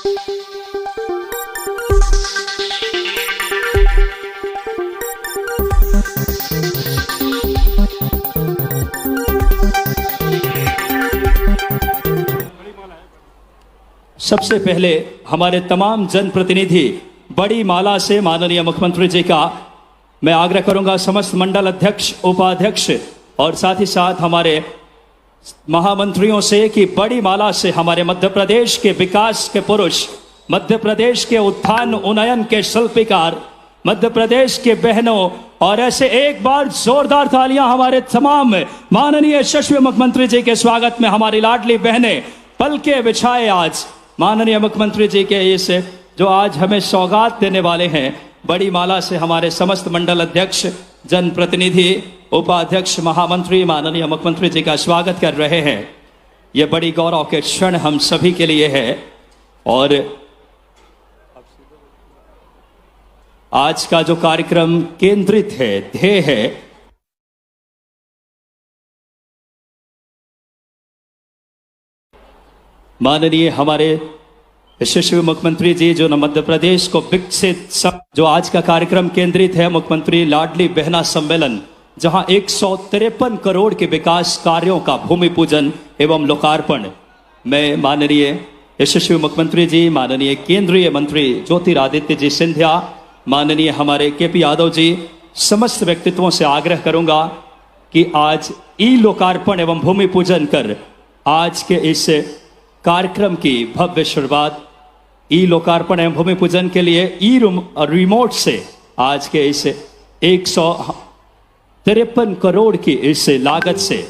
सबसे पहले हमारे तमाम जनप्रतिनिधि बड़ी माला से माननीय मुख्यमंत्री जी का मैं आग्रह करूंगा, समस्त मंडल अध्यक्ष, उपाध्यक्ष और साथ ही साथ हमारे महामंत्रियों से कि बड़ी माला से हमारे मध्य प्रदेश के विकास के पुरुष, मध्य प्रदेश के उत्थान उन्नयन के शिल्पकार, मध्य प्रदेश के बहनों, और ऐसे एक बार जोरदार तालियां हमारे तमाम माननीय यशस्वी मुख्यमंत्री जी के स्वागत में। हमारी लाडली बहनें पलके बिछाए आज माननीय मुख्यमंत्री जी के इस जो आज हमें सौगात देने वाले हैं। बड़ी माला से हमारे समस्त मंडल अध्यक्ष, जनप्रतिनिधि, उपाध्यक्ष, महामंत्री माननीय मुख्यमंत्री जी का स्वागत कर रहे हैं। ये बड़ी गौरव के क्षण हम सभी के लिए है और आज का जो कार्यक्रम केंद्रित है, ध्येय है, माननीय हमारे यशस्वी मुख्यमंत्री जी जो मध्य प्रदेश को विकसित, जो आज का कार्यक्रम केंद्रित है मुख्यमंत्री लाडली बहना सम्मेलन, जहां 153 करोड़ के विकास कार्यों का भूमि पूजन एवं लोकार्पण मैं माननीय यशस्वी मुख्यमंत्री जी, माननीय केंद्रीय मंत्री ज्योतिरादित्य जी सिंधिया, माननीय हमारे केपी यादव जी, समस्त व्यक्तित्वों से आग्रह करूंगा कि आज ई लोकार्पण एवं भूमि पूजन कर आज के इस कार्यक्रम की भव्य शुरुआत ई लोकार्पण एवं भूमि पूजन के लिए ई रिमोट से आज के इस 153 करोड़ की इस लागत से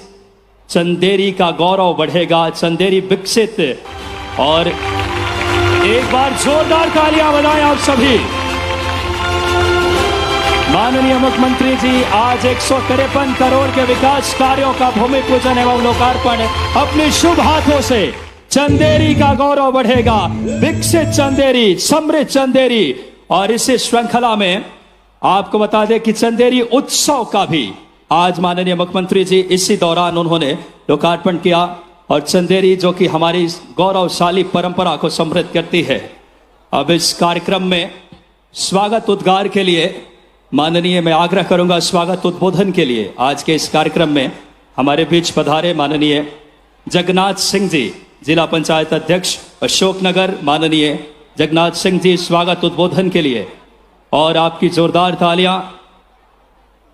चंदेरी का गौरव बढ़ेगा, चंदेरी विकसित। और एक बार जोरदार तालियां बजाएं आप सभी। माननीय मुख्यमंत्री जी आज 153 करोड़ के विकास कार्यों का भूमि पूजन एवं लोकार्पण अपने शुभ हाथों से। चंदेरी का गौरव बढ़ेगा, विकसित चंदेरी, समृद्ध चंदेरी। और इस श्रृंखला में आपको बता दें कि चंदेरी उत्सव का भी आज माननीय मुख्यमंत्री जी इसी दौरान उन्होंने लोकार्पण किया। और चंदेरी जो कि हमारी गौरवशाली परंपरा को समृद्ध करती है। अब इस कार्यक्रम में स्वागत उद्गार के लिए माननीय मैं आग्रह करूंगा, स्वागत उद्बोधन के लिए आज के इस कार्यक्रम में हमारे बीच पधारे माननीय जगन्नाथ सिंह जी, जिला पंचायत अध्यक्ष अशोकनगर, माननीय जगन्नाथ सिंह जी स्वागत उद्बोधन के लिए। और आपकी जोरदार तालियां,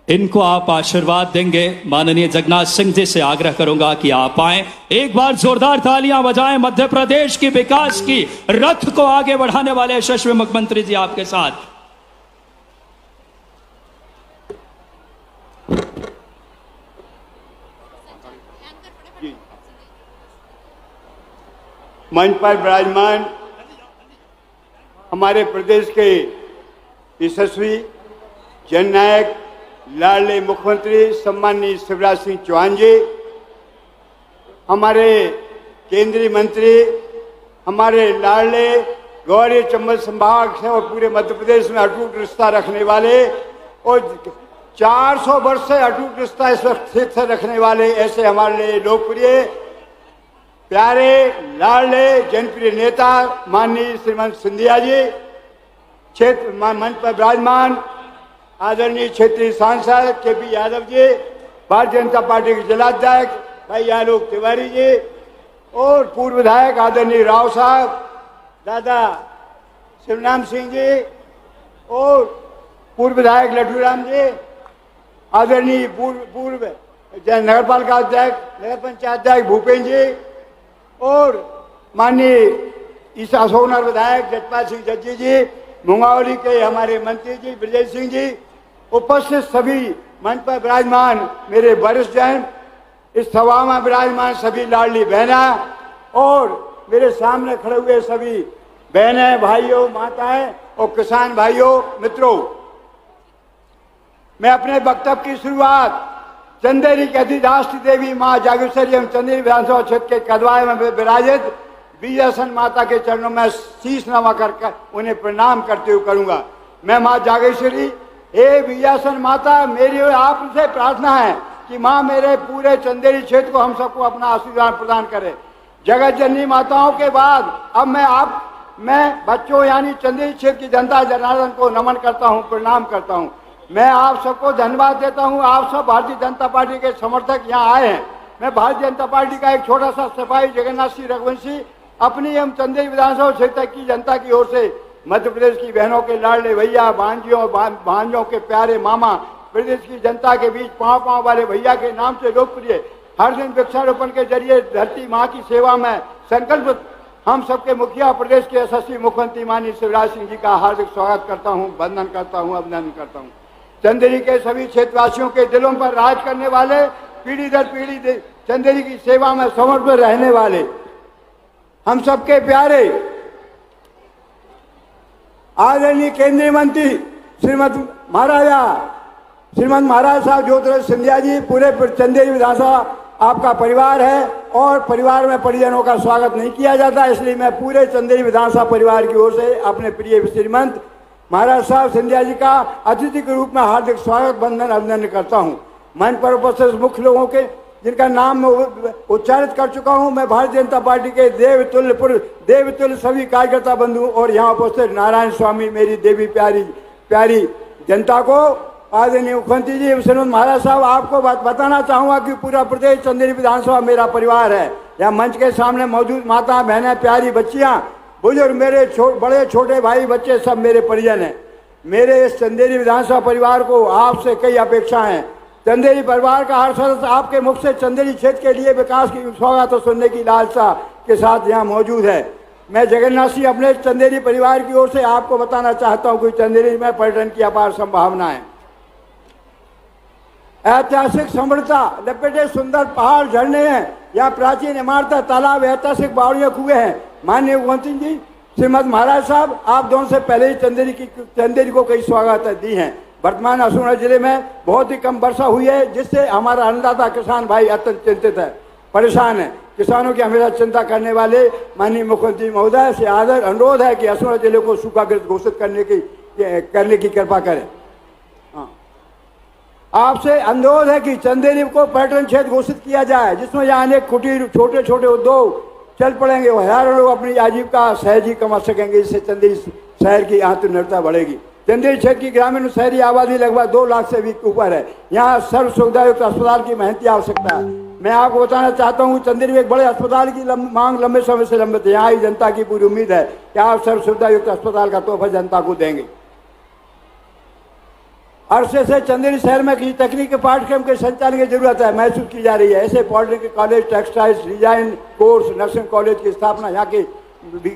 इनको आप आशीर्वाद देंगे। माननीय जगन्नाथ सिंह जी से आग्रह करूंगा कि आप आए, एक बार जोरदार तालियां बजाएं। मध्य प्रदेश की विकास की रथ को आगे बढ़ाने वाले यशस्वी मुख्यमंत्री जी आपके साथ। मंच पर विराजमान हमारे प्रदेश के यशस्वी जननायक लाडले मुख्यमंत्री सम्माननीय शिवराज सिंह चौहान जी, हमारे केंद्रीय मंत्री, हमारे लाडले गौरी चंबल संभाग से और पूरे मध्य प्रदेश में अटूट रिश्ता रखने वाले और 400 वर्ष से अटूट रिश्ता इस वक्त ठीक से रखने वाले ऐसे हमारे लिए लोकप्रिय, प्यारे, लाडले, जनप्रिय नेता माननीय श्रीमान सिंधिया जी, क्षेत्र मंच पर विराजमान आदरणीय क्षेत्रीय सांसद केपी यादव जी, भारतीय जनता पार्टी के जिलाध्यक्ष भाई आलोक तिवारी जी और पूर्व विधायक आदरणीय राव साहब, दादा शिवनाम सिंह जी और पूर्व विधायक लड्डू राम जी, आदरणीय पूर्व नगर पालिका अध्यक्ष, नगर पंचायत अध्यक्ष भूपेन्द्र जी और माननीय ईसा अशोकनगर विधायक जजपाल सिंह जज्जी जी, मुंगावली के हमारे मंत्री जी ब्रजेश सिंह जी, उपस्थित सभी मंच पर विराजमान मेरे वरिष्ठ जन, इस सभा में विराजमान सभी लाडली बहना और मेरे सामने खड़े हुए सभी बहनें, भाइयों, माताएं और किसान भाइयों, मित्रों, मैं अपने वक्तव्य की शुरुआत चंदेरी की अधिष्ठात्री देवी मां जागेश्वरी एवं चंदेरी विधानसभा क्षेत्र के कदवाए में विराजित विजयासन माता के चरणों में शीश नवा कर उन्हें प्रणाम करते हुए करूंगा। मैं मां जागेश्वरी, हे विजयासन माता, मेरी आपसे प्रार्थना है कि मां मेरे पूरे चंदेरी क्षेत्र को हम सबको अपना आशीर्वाद प्रदान करे। जगत जननी माताओं के बाद अब मैं मैं बच्चों यानी चंदेरी क्षेत्र की जनता जनार्दन को नमन करता हूं, प्रणाम करता हूं। मैं आप सबको धन्यवाद देता हूं। आप सब भारतीय जनता पार्टी के समर्थक यहाँ आए हैं। मैं भारतीय जनता पार्टी का एक छोटा सा सिपाही जगन्नाथ सिंह रघुवंशी अपनी एवं चंदेरी विधानसभा क्षेत्र की जनता की ओर से मध्य प्रदेश की बहनों के लाडले भैया, भांजियों भांजों के प्यारे मामा, प्रदेश की जनता के बीच पांव पांव वाले भैया के नाम से लोकप्रिय हर दिन वृक्षारोपण के जरिए धरती माँ की सेवा में संकल्प हम सबके मुखिया प्रदेश के यशस्वी मुख्यमंत्री माननीय शिवराज सिंह जी का हार्दिक स्वागत करता हूं, वंदन करता हूं, अभिनंदन करता हूं। चंदेरी के सभी क्षेत्रवासियों के दिलों पर राज करने वाले, पीढ़ी दर पीढ़ी चंदेरी की सेवा में समर्पित रहने वाले हम सबके प्यारे आदरणीय केंद्रीय मंत्री श्रीमद महाराज साहब ज्योतिराज सिंधिया जी, पूरे चंदेरी विधानसभा आपका परिवार है और परिवार में परिजनों का स्वागत नहीं किया जाता, इसलिए मैं पूरे चंदेरी विधानसभा परिवार की ओर से अपने प्रिय श्रीमंत महाराज साहब सिंधिया जी का अतिथि के रूप में हार्दिक स्वागत, वंदन, अभिनंदन करता हूं। मंच पर उपस्थित मुख्य लोगों के जिनका नाम मैं उच्चारित कर चुका हूं, मैं भारतीय जनता पार्टी के देवतुल्य सभी कार्यकर्ता बंधु और यहाँ उपस्थित नारायण स्वामी, मेरी देवी प्यारी जनता को, आदरणीय मुख्यमंत्री जी श्रीमंत महाराज साहब, आपको बताना चाहूंगा कि पूरा प्रदेश चंदेरी विधानसभा मेरा परिवार है। यहाँ मंच के सामने मौजूद माता, बहनें, प्यारी बच्चियां, बुजुर्ग, मेरे बड़े छोटे भाई बच्चे सब मेरे परिजन हैं। मेरे इस चंदेरी विधानसभा परिवार को आपसे कई अपेक्षाएं हैं। चंदेरी परिवार का हर सदस्य आपके मुख से चंदेरी क्षेत्र के लिए विकास की सौगात तो सुनने की लालसा के साथ यहाँ मौजूद है। मैं जगन्नाथ सिंह अपने चंदेरी परिवार की ओर से आपको बताना चाहता हूँ कि चंदेरी में पर्यटन की अपार संभावना है। ऐतिहासिक समृद्धता लपेटे सुंदर पहाड़, झरने हैं, यहाँ प्राचीन इमारतें, तालाब, ऐतिहासिक बावड़ियां, कुएं हैं। माननीय मुख्यमंत्री जी श्रीमद महाराज साहब, आप दोनों से पहले ही चंदेरी को कई स्वागत दी हैं। वर्तमान अशोकनगर जिले में बहुत ही कम वर्षा हुई है, जिससे हमारा अन्नदाता किसान भाई अत्यंत चिंतित है, परेशान है। किसानों की हमेशा चिंता करने वाले माननीय मुख्यमंत्री महोदय से आदर अनुरोध है कि अशोकनगर जिले को सूखाग्रस्त घोषित करने की कृपा करें। आपसे अनुरोध है कि चंदेरी को पर्यटन क्षेत्र घोषित किया जाए, जिसमें यहाँ अनेक कुटीर छोटे छोटे उद्योग चल पड़ेंगे। हजारों लोग अपनी आजीविका सहज ही कमा सकेंगे। इससे चंदेरी शहर की आत्मनिर्भरता बढ़ेगी। चंदेरी क्षेत्र की ग्रामीण शहरी आबादी लगभग 2 लाख से भी ऊपर है। यहाँ सर्व सुविधायुक्त अस्पताल की महंती आवश्यकता है। मैं आपको बताना चाहता हूँ, चंदेरी में एक बड़े अस्पताल की मांग लंबे समय से लंबित है। यहाँ ही जनता की पूरी उम्मीद है कि आप सर्व सुविधायुक्त अस्पताल का तोहफा जनता को देंगे। अरसे से चंदेरी शहर में किसी तकनीकी पाठ्यक्रम के संचालन की जरूरत है, महसूस की जा रही है। ऐसे polytechnic college, textiles design course, nursing college की स्थापना यहाँ के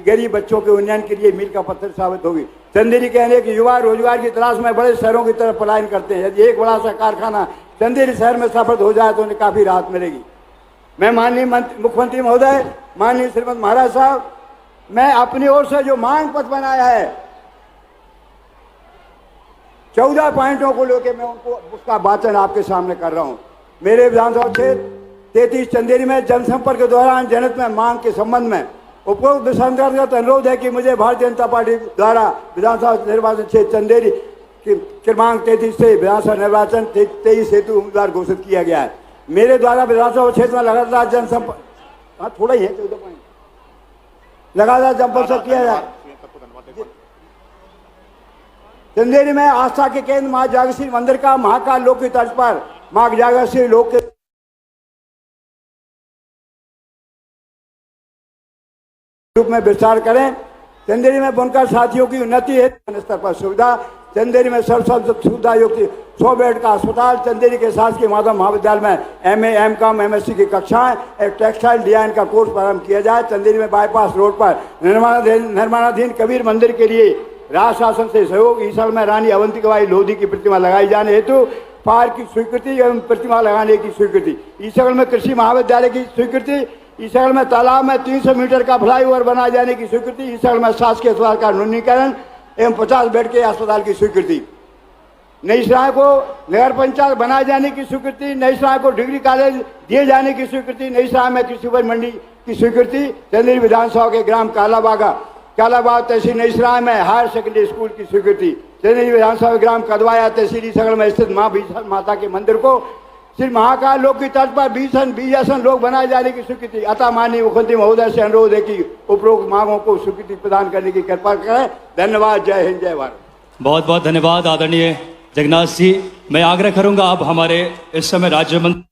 गरीब बच्चों के उन्नयन के लिए मील का पत्थर साबित होगी। चंदेरी के अनेक युवा रोजगार की तलाश में बड़े शहरों की तरफ पलायन करते हैं। यदि एक बड़ा सा कारखाना चंदेरी शहर में स्थापित हो जाए तो उन्हें काफी राहत मिलेगी। मैं माननीय मुख्यमंत्री महोदय, माननीय श्रीमंत महाराज साहब, मैं अपनी ओर से जो मांग पत्र बनाया है 14 पॉइंटों को लेकर मैं उसका वाचन आपके सामने कर रहा हूं। मेरे विधानसभा क्षेत्र 33 चंदेरी में जनसंपर्क के दौरान जनहित में मांग के संबंध में उपरोक्त दिशानिर्देश अनुरोध है कि मुझे भारतीय जनता पार्टी द्वारा विधानसभा निर्वाचन क्षेत्र चंदेरी की क्रमांक 33 से विधानसभा निर्वाचन 23 हेतु उम्मीदवार घोषित किया गया है। मेरे द्वारा विधानसभा क्षेत्र में लगातार जनसंपर्क थोड़ा ही है 14 पॉइंट लगातार जनसंपर्क किया जाए। चंदेरी में आस्था के केंद्र मां जागेश्वरी मंदिर का महाकाल लोक की तर्ज पर मां जागेश्वरी लोक के रूप में विस्तार करें। चंदेरी में बुनकर साथियों की उन्नति है, स्तर पर सुविधा। चंदेरी में सर्व सुविधा युक्त 100 बेड का अस्पताल। चंदेरी के शासकीय माधव महाविद्यालय में MA, M.Com, MSc की कक्षाएं। एक टेक्सटाइल डिजाइन का कोर्स प्रारंभ किया जाए। चंदेरी में बाईपास रोड पर निर्माणाधीन कबीर मंदिर के लिए राज्य शासन से सहयोग। ईसड़ में रानी अवंतिकाबाई लोधी की प्रतिमा लगाई जाने हेतु पार्क की स्वीकृति एवं प्रतिमा लगाने की स्वीकृति। ईसड़ में कृषि महाविद्यालय की स्वीकृति। ईसड़ में तालाब में 300 मीटर का फ्लाईओवर बनाए जाने की स्वीकृति। ईसड़ में शासकीय अस्पताल का नूतनीकरण एवं 50 बेड के अस्पताल की स्वीकृति। नई सराय को नगर पंचायत बनाए जाने की स्वीकृति। नई सराय को डिग्री कॉलेज दिए जाने की स्वीकृति। नई सराय में कृषि उपज मंडी की स्वीकृति। चंदेरी विधानसभा के ग्राम कालाबाग तहसील नई सराय में हायर सेकेंडरी स्कूल की स्वीकृति। चंदेरी विधानसभा ग्राम कदवाया तहसील ईसड़ में स्थित मां बीसर माता के मंदिर को श्री महाकाल लोक की तर्ज पर 20 आसन लोग बनाए जाने की स्वीकृति। अतः माननीय मुख्यमंत्री महोदय से अनुरोध है कि उपरोक्त मांगों को स्वीकृति प्रदान करने की कृपा करें। धन्यवाद। जय हिंद, जय भारत। बहुत बहुत धन्यवाद आदरणीय जगन्नाथ जी। मैं आग्रह करूंगा अब हमारे इस समय राज्य मंत्री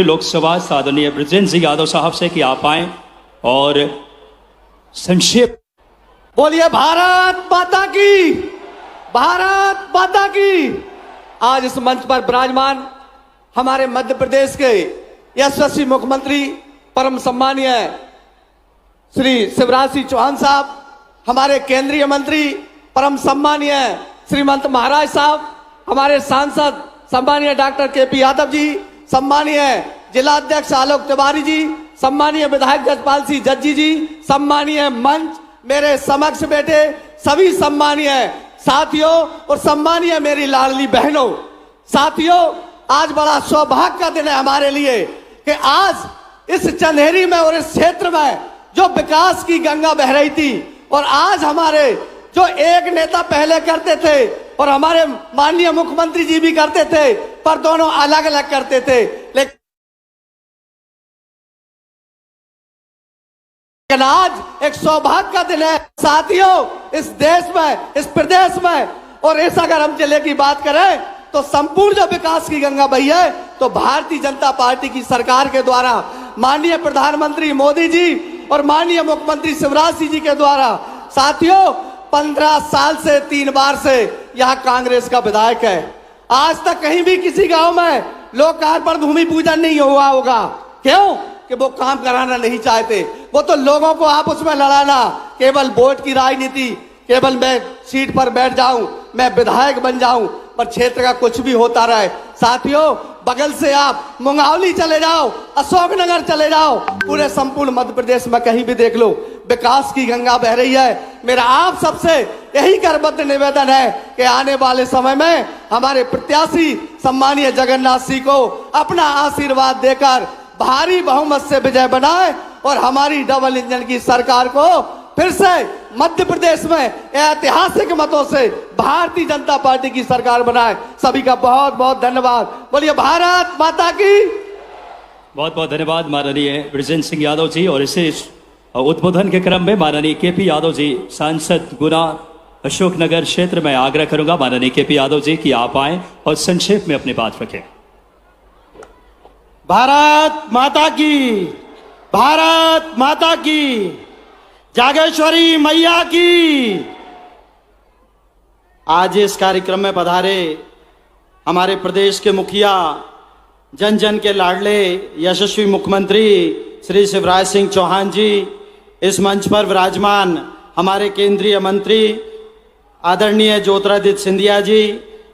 लोकसभा आदरणीय बृजेंद्र सिंह यादव साहब से कि आप आए और संक्षेप। बोलिए भारत माता की, भारत माता की। आज इस मंच पर विराजमान हमारे मध्य प्रदेश के यशस्वी मुख्यमंत्री परम सम्मानीय श्री शिवराज सिंह चौहान साहब, हमारे केंद्रीय मंत्री परम सम्मानीय श्रीमंत महाराज साहब, हमारे सांसद सम्मानीय डॉक्टर केपी यादव जी, सम्मानीय जिला अध्यक्ष आलोक तिवारी जी, सम्मानीय विधायक जजपाल सिंह जज्जी जी, सम्मानीय मंच मेरे समक्ष बैठे सभी सम्मानीय साथियों और सम्मानीय मेरी लाडली बहनों। साथियों, आज बड़ा सौभाग्य का दिन है हमारे लिए कि आज इस चंदेरी में और इस क्षेत्र में जो विकास की गंगा बह रही थी और आज हमारे जो एक नेता पहले करते थे और हमारे माननीय मुख्यमंत्री जी भी करते थे, पर दोनों अलग अलग करते थे, लेकिन आज एक सौभाग्य का दिन है साथियों इस देश में, इस प्रदेश में। और इस अगर हम जिले की बात करें तो संपूर्ण जो विकास की गंगा बही है तो भारतीय जनता पार्टी की सरकार के द्वारा, माननीय प्रधानमंत्री मोदी जी और माननीय मुख्यमंत्री शिवराज सिंह जी के द्वारा। साथियों, 15 साल से 3 बार से यह कांग्रेस का विधायक है। आज तक कहीं भी किसी गांव में लोकार्पण भूमि पूजन नहीं हुआ होगा। क्यों? कि वो काम कराना नहीं चाहते। वो तो लोगों को आपस में लड़ाना, केवल वोट की राजनीति, केवल मैं सीट पर बैठ जाऊं, मैं विधायक बन जाऊं, पर क्षेत्र का कुछ भी होता रहे। साथियों, बगल से आप मुंगावली चले जाओ, अशोकनगर चले जाओ, पूरे संपूर्ण मध्य प्रदेश में कहीं भी देख लो, विकास की गंगा बह रही है। मेरा आप सबसे यही करबद्ध निवेदन है कि आने वाले समय में हमारे प्रत्याशी सम्मानीय जगन्नाथ सिंह को अपना आशीर्वाद देकर भारी बहुमत से विजय बनाए और हमारी डबल इंजन की सरकार को फिर से मध्य प्रदेश में ऐतिहासिक मतों से भारतीय जनता पार्टी की सरकार बनाए। सभी का बहुत बहुत धन्यवाद। बोलिए भारत माता की। बहुत बहुत धन्यवाद माननीय बृजेंद्र सिंह यादव जी। और इसे उद्बोधन के क्रम में माननीय केपी यादव जी, सांसद गुना अशोकनगर क्षेत्र में आग्रह करूंगा माननीय केपी यादव जी कि आप आए और संक्षेप में अपनी बात रखें। भारत माता की, भारत माता की, जागेश्वरी मैया की। आज इस कार्यक्रम में पधारे हमारे प्रदेश के मुखिया, जन जन के लाडले यशस्वी मुख्यमंत्री श्री शिवराज सिंह चौहान जी, इस मंच पर विराजमान हमारे केंद्रीय मंत्री आदरणीय ज्योतिरादित्य सिंधिया जी,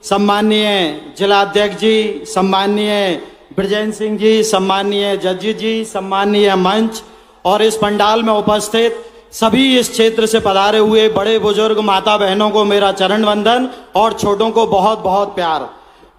सम्माननीय जिला अध्यक्ष जी, सम्माननीय बृजेंद्र सिंह जी, सम्माननीय जज्जी जी, सम्माननीय मंच और इस पंडाल में उपस्थित सभी इस क्षेत्र से पधारे हुए बड़े बुजुर्ग माता बहनों को मेरा चरण वंदन और छोटों को बहुत बहुत प्यार।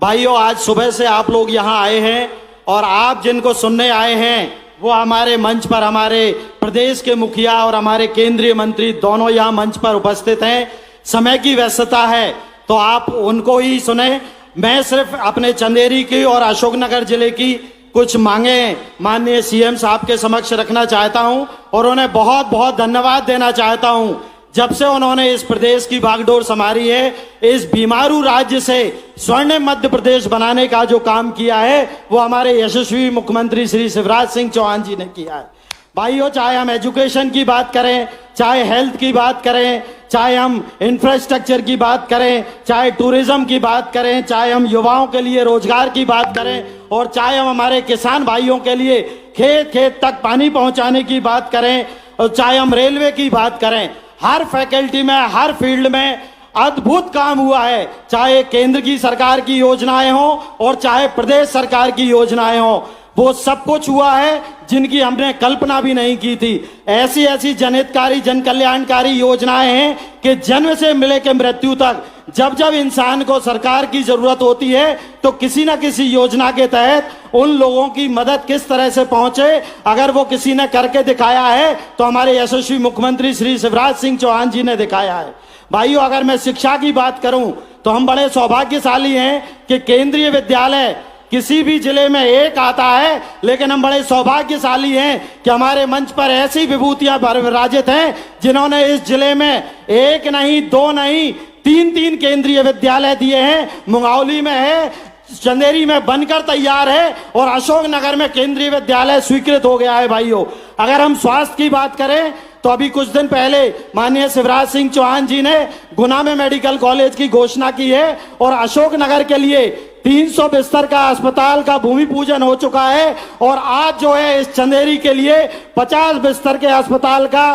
भाइयों, आज सुबह से आप लोग यहाँ आए हैं और आप जिनको सुनने आए हैं वो हमारे मंच पर हमारे प्रदेश के मुखिया और हमारे केंद्रीय मंत्री दोनों यहाँ मंच पर उपस्थित हैं। समय की व्यस्तता है तो आप उनको ही सुने। मैं सिर्फ अपने चंदेरी की और अशोकनगर जिले की कुछ मांगे माननीय सीएम साहब के समक्ष रखना चाहता हूं और उन्हें बहुत बहुत धन्यवाद देना चाहता हूं। जब से उन्होंने इस प्रदेश की बागडोर संभाली है, इस बीमारू राज्य से स्वर्णिम मध्य प्रदेश बनाने का जो काम किया है वो हमारे यशस्वी मुख्यमंत्री श्री शिवराज सिंह चौहान जी ने किया है। भाइयों, चाहे हम एजुकेशन की बात करें, चाहे हेल्थ की बात करें, चाहे हम इंफ्रास्ट्रक्चर की बात करें, चाहे टूरिज्म की बात करें, चाहे हम युवाओं के लिए रोजगार की बात करें और चाहे हम हमारे किसान भाइयों के लिए खेत खेत तक पानी पहुंचाने की बात करें और चाहे हम रेलवे की बात करें, हर फैकल्टी में, हर फील्ड में अद्भुत काम हुआ है। चाहे केंद्र की सरकार की योजनाएं हो और चाहे प्रदेश सरकार की योजनाएं हो, वो सब कुछ हुआ है जिनकी हमने कल्पना भी नहीं की थी। ऐसी ऐसी जनहितकारी जन कल्याणकारी योजनाएं हैं कि जन्म से मिले के मृत्यु तक जब जब इंसान को सरकार की जरूरत होती है तो किसी न किसी योजना के तहत उन लोगों की मदद किस तरह से पहुंचे, अगर वो किसी ने करके दिखाया है तो हमारे यशस्वी मुख्यमंत्री श्री शिवराज सिंह चौहान जी ने दिखाया है। भाइयों, अगर मैं शिक्षा की बात करूं तो हम बड़े सौभाग्यशाली हैं कि केंद्रीय विद्यालय किसी भी जिले में एक आता है, लेकिन हम बड़े सौभाग्यशाली हैं कि हमारे मंच पर ऐसी विभूतियां विराजित हैं जिन्होंने इस जिले में एक नहीं, दो नहीं, तीन केंद्रीय विद्यालय दिए हैं। मुंगावली में है, चंदेरी में बनकर तैयार है और अशोकनगर में केंद्रीय विद्यालय स्वीकृत हो गया है। भाइयों, अगर हम स्वास्थ्य की बात करें तो अभी कुछ दिन पहले माननीय शिवराज सिंह चौहान जी ने गुना में मेडिकल कॉलेज की घोषणा की है और अशोकनगर के लिए 300 बिस्तर का अस्पताल का भूमि पूजन हो चुका है और आज जो है इस चंदेरी के लिए 50 बिस्तर के अस्पताल का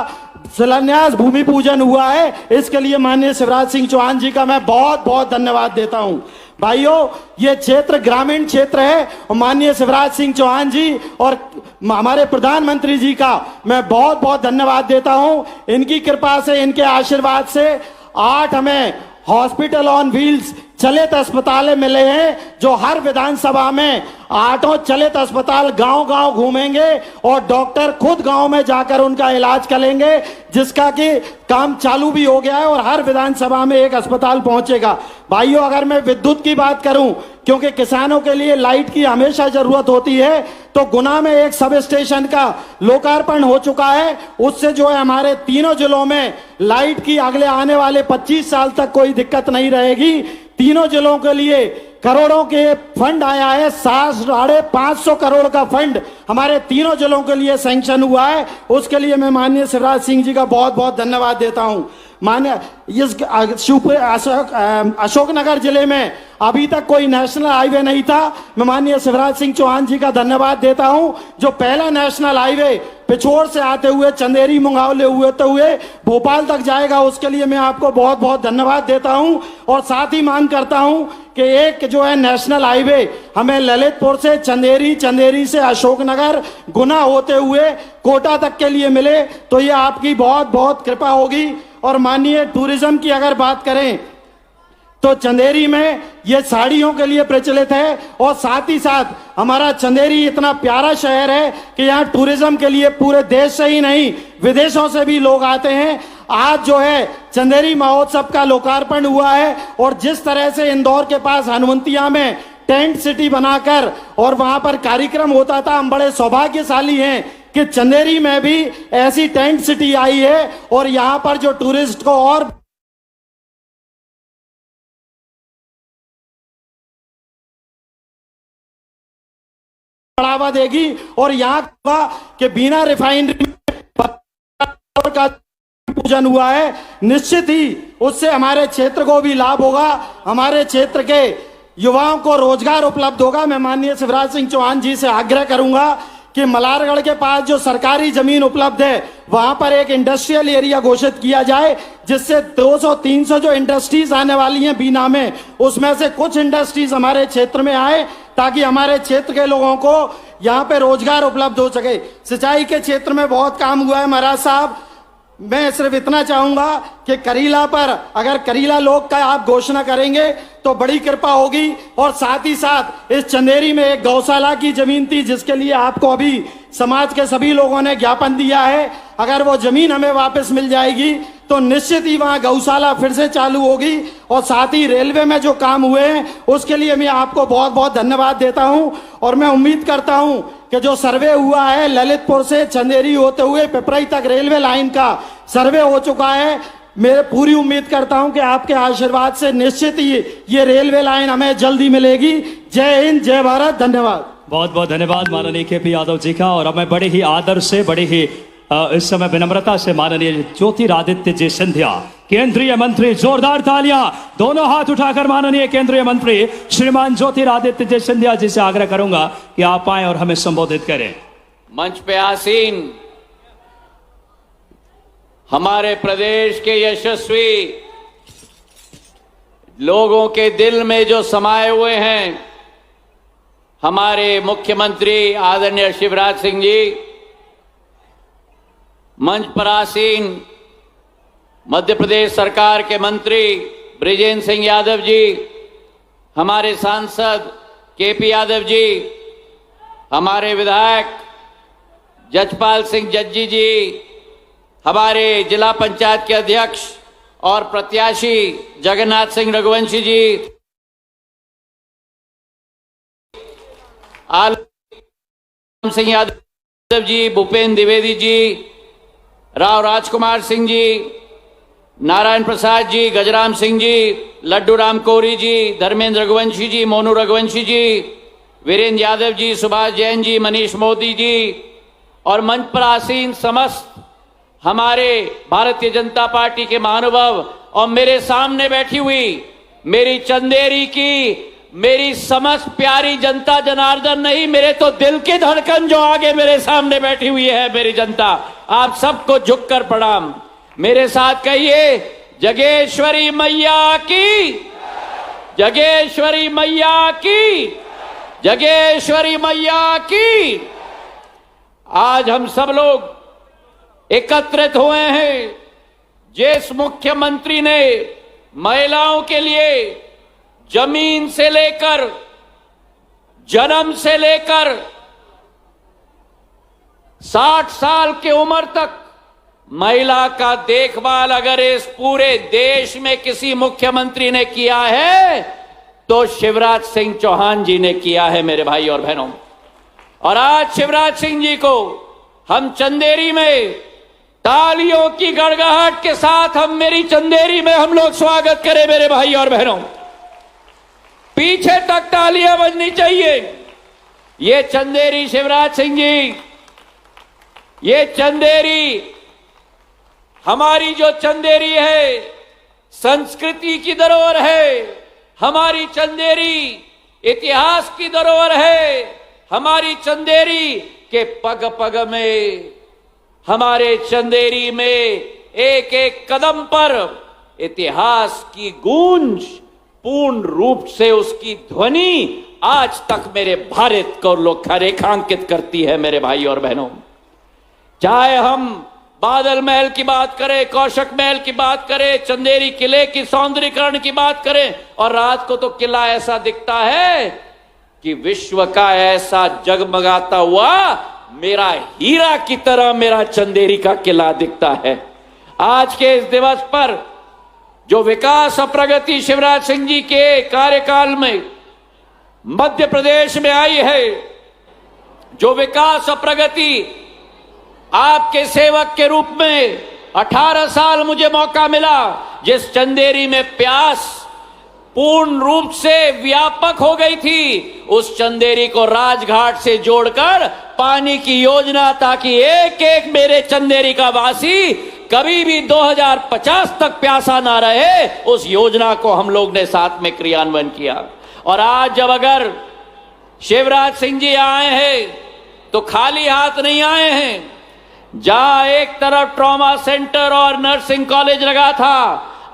शिलान्यास भूमि पूजन हुआ है। इसके लिए माननीय शिवराज सिंह चौहान जी का मैं बहुत बहुत धन्यवाद देता हूं। भाइयों, ये क्षेत्र ग्रामीण क्षेत्र है और माननीय शिवराज सिंह चौहान जी और हमारे प्रधानमंत्री जी का मैं बहुत बहुत धन्यवाद देता हूं। इनकी कृपा से, इनके आशीर्वाद से 8 हमें हॉस्पिटल ऑन व्हील्स चलित अस्पताल मिले हैं, जो हर विधानसभा में 8 चलित अस्पताल गांव गांव घूमेंगे और डॉक्टर खुद गांव में जाकर उनका इलाज करेंगे, जिसका कि काम चालू भी हो गया है और हर विधानसभा में एक अस्पताल पहुंचेगा। भाइयों, अगर मैं विद्युत की बात करूं, क्योंकि किसानों के लिए लाइट की हमेशा जरूरत होती है, तो गुना में एक सब स्टेशन का लोकार्पण हो चुका है। उससे जो है हमारे तीनों जिलों में लाइट की अगले आने वाले 25 साल तक कोई दिक्कत नहीं रहेगी। तीनों जिलों के लिए करोड़ों के फंड आया है, 550 करोड़ का फंड हमारे तीनों जिलों के लिए सैंक्शन हुआ है। उसके लिए मैं माननीय शिवराज सिंह जी का बहुत बहुत धन्यवाद देता हूं। मान्य इस अशोकनगर जिले में अभी तक कोई नेशनल हाईवे नहीं था। मैं माननीय शिवराज सिंह चौहान जी का धन्यवाद देता हूं, जो पहला नेशनल हाईवे पिछोर से आते हुए चंदेरी मुंगावले हुए भोपाल तक जाएगा। उसके लिए मैं आपको बहुत बहुत धन्यवाद देता हूं और साथ ही मांग करता हूं कि एक जो है नेशनल हाईवे हमें ललितपुर से चंदेरी, चंदेरी से अशोकनगर, गुना होते हुए कोटा तक के लिए मिले, तो ये आपकी बहुत बहुत कृपा होगी। और माननीय टूरिज्म की अगर बात करें तो चंदेरी में ये साड़ियों के लिए प्रचलित है और साथ ही साथ हमारा चंदेरी इतना प्यारा शहर है कि यहाँ टूरिज्म के लिए पूरे देश से ही नहीं, विदेशों से भी लोग आते हैं। आज जो है चंदेरी महोत्सव का लोकार्पण हुआ है और जिस तरह से इंदौर के पास हनुमंतिया में टेंट सिटी बनाकर और वहां पर कार्यक्रम होता था, हम बड़े सौभाग्यशाली हैं कि चंदेरी में भी ऐसी टेंट सिटी आई है और यहाँ पर जो टूरिस्ट को और बढ़ावा देगी और यहाँ के बिना रिफाइनरी का पूजन हुआ है, निश्चित ही उससे हमारे क्षेत्र को भी लाभ होगा, हमारे क्षेत्र के युवाओं को रोजगार उपलब्ध होगा। मैं माननीय शिवराज सिंह चौहान जी से आग्रह करूंगा कि मलारगढ़ के पास जो सरकारी जमीन उपलब्ध है वहां पर एक इंडस्ट्रियल एरिया घोषित किया जाए, जिससे 200-300 जो इंडस्ट्रीज आने वाली हैं बीना में, उसमें से कुछ इंडस्ट्रीज हमारे क्षेत्र में आए ताकि हमारे क्षेत्र के लोगों को यहाँ पे रोजगार उपलब्ध हो सके। सिंचाई के क्षेत्र में बहुत काम हुआ है महाराज साहब। मैं सिर्फ इतना चाहूंगा कि करीला पर अगर करीला लोग का आप घोषणा करेंगे तो बड़ी कृपा होगी। और साथ ही साथ इस चंदेरी में एक गौशाला की जमीन थी जिसके लिए आपको अभी समाज के सभी लोगों ने ज्ञापन दिया है। अगर वो जमीन हमें वापस मिल जाएगी तो निश्चित ही वहां गौशाला फिर से चालू होगी। और साथ ही रेलवे में जो काम हुए हैं उसके लिए मैं आपको बहुत बहुत धन्यवाद देता हूं और मैं उम्मीद करता हूं कि जो सर्वे हुआ है ललितपुर से चंदेरी होते हुए पिपराई तक रेलवे लाइन का सर्वे हो चुका है। मैं पूरी उम्मीद करता हूं कि आपके आशीर्वाद से निश्चित ही ये रेलवे लाइन हमें जल्दी मिलेगी। जय हिंद, जय भारत, धन्यवाद। बहुत बहुत धन्यवाद माननीय केपी यादव जी का। और हमें बड़े ही आदर से, बड़े ही इस समय विनम्रता से माननीय ज्योतिरादित्य जी सिंधिया केंद्रीय मंत्री, जोरदार तालियां, दोनों हाथ उठाकर माननीय केंद्रीय मंत्री श्रीमान ज्योतिरादित्य जी सिंधिया जी से आग्रह करूंगा कि आप आए और हमें संबोधित करें। मंच पे आसीन हमारे प्रदेश के यशस्वी लोगों के दिल में जो समाये हुए हैं, हमारे मुख्यमंत्री आदरणीय शिवराज सिंह जी, मंच पर आसीन मध्य प्रदेश सरकार के मंत्री बृजेंद्र सिंह यादव जी, हमारे सांसद केपी यादव जी, हमारे विधायक जजपाल सिंह जज्जी जी, हमारे जिला पंचायत के अध्यक्ष और प्रत्याशी जगन्नाथ सिंह रघुवंशी जी, आलम सिंह यादव जी, भूपेन्द्र द्विवेदी जी, राव राजकुमार सिंह जी, नारायण प्रसाद जी, गजराम सिंह जी, लड्डू राम कोरी जी, धर्मेंद्र रघुवंशी जी, मोनू रघुवंशी जी, वीरेंद्र यादव जी, सुभाष जैन जी, मनीष मोदी जी और मंच पर आसीन समस्त हमारे भारतीय जनता पार्टी के महानुभाव और मेरे सामने बैठी हुई मेरी चंदेरी की मेरी समस्त प्यारी जनता, जनार्दन नहीं मेरे तो दिल की धड़कन जो आगे मेरे सामने बैठी हुई है मेरी जनता, आप सबको झुककर प्रणाम। मेरे साथ कहिए, जगेश्वरी मैया की, जगेश्वरी मैया की, जगेश्वरी मैया की। आज हम सब लोग एकत्रित हुए हैं जिस मुख्यमंत्री ने महिलाओं के लिए जमीन से लेकर, जन्म से लेकर 60 साल की उम्र तक महिला का देखभाल अगर इस पूरे देश में किसी मुख्यमंत्री ने किया है तो शिवराज सिंह चौहान जी ने किया है मेरे भाई और बहनों। और आज शिवराज सिंह जी को हम चंदेरी में तालियों की गड़गड़ाहट के साथ हम मेरी चंदेरी में हम लोग स्वागत करें मेरे भाई और बहनों। पीछे तक तालियां बजनी चाहिए। ये चंदेरी शिवराज सिंह जी, ये चंदेरी हमारी जो चंदेरी है संस्कृति की धरोहर है, हमारी चंदेरी इतिहास की धरोहर है, हमारी चंदेरी के पग पग में, हमारे चंदेरी में एक एक कदम पर इतिहास की गूंज पूर्ण रूप से उसकी ध्वनि आज तक मेरे भारत को लोग रेखांकित करती है मेरे भाई और बहनों। चाहे हम बादल महल की बात करें, कौशक महल की बात करें, चंदेरी किले की सौंदर्यीकरण की बात करें, और रात को तो किला ऐसा दिखता है कि विश्व का ऐसा जगमगाता हुआ मेरा हीरा की तरह मेरा चंदेरी का किला दिखता है। आज के इस दिवस पर जो विकास और प्रगति शिवराज सिंह जी के कार्यकाल में मध्य प्रदेश में आई है, जो विकास और प्रगति आपके सेवक के रूप में 18 साल मुझे मौका मिला, जिस चंदेरी में प्यास पूर्ण रूप से व्यापक हो गई थी, उस चंदेरी को राजघाट से जोड़कर पानी की योजना, ताकि एक एक मेरे चंदेरी का वासी कभी भी 2050 तक प्यासा ना रहे, उस योजना को हम लोग ने साथ में क्रियान्वयन किया। और आज जब अगर शिवराज सिंह जी आए हैं तो खाली हाथ नहीं आए हैं। जहां एक तरफ ट्रॉमा सेंटर और नर्सिंग कॉलेज लगा था,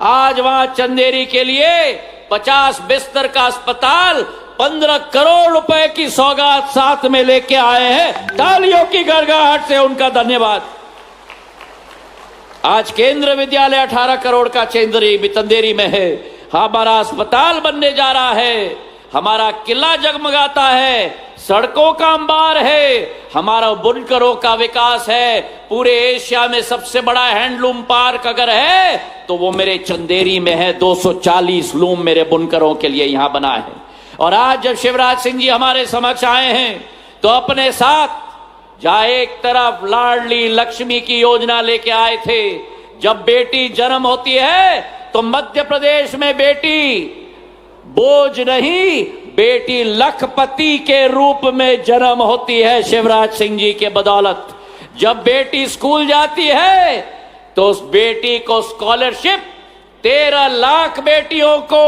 आज वहां चंदेरी के लिए 50 बिस्तर का अस्पताल 15 करोड़ रुपए की सौगात साथ में लेके आए हैं। तालियों की गड़गड़ाहट से उनका धन्यवाद। आज केंद्र विद्यालय 18 करोड़ का चंदेरी में है। हमारा अस्पताल बनने जा रहा है, हमारा किला जगमगाता है, सड़कों का अंबार है, हमारा बुनकरों का विकास है। पूरे एशिया में सबसे बड़ा हैंडलूम पार्क अगर है तो वो मेरे चंदेरी में है। 240 लूम मेरे बुनकरों के लिए यहां बना है। और आज जब शिवराज सिंह जी हमारे समक्ष आए हैं तो अपने साथ जहां एक तरफ लाडली लक्ष्मी की योजना लेके आए थे, जब बेटी जन्म होती है तो मध्य प्रदेश में बेटी बोझ नहीं, बेटी लखपति के रूप में जन्म होती है शिवराज सिंह जी के बदौलत। जब बेटी स्कूल जाती है तो उस बेटी को स्कॉलरशिप 13 लाख बेटियों को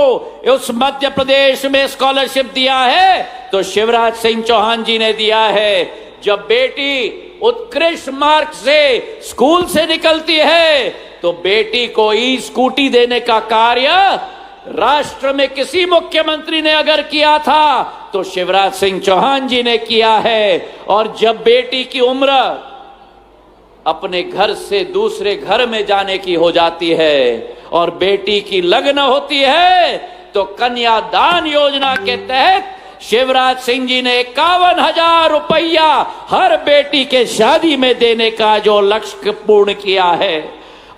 उस मध्य प्रदेश में स्कॉलरशिप दिया है तो शिवराज सिंह चौहान जी ने दिया है। जब बेटी उत्कृष्ट मार्क से स्कूल से निकलती है तो बेटी को ई स्कूटी देने का कार्य राष्ट्र में किसी मुख्यमंत्री ने अगर किया था तो शिवराज सिंह चौहान जी ने किया है। और जब बेटी की उम्र अपने घर से दूसरे घर में जाने की हो जाती है और बेटी की लगन होती है तो कन्यादान योजना के तहत शिवराज सिंह जी ने 51,000 रुपया हर बेटी के शादी में देने का जो लक्ष्य पूर्ण किया है।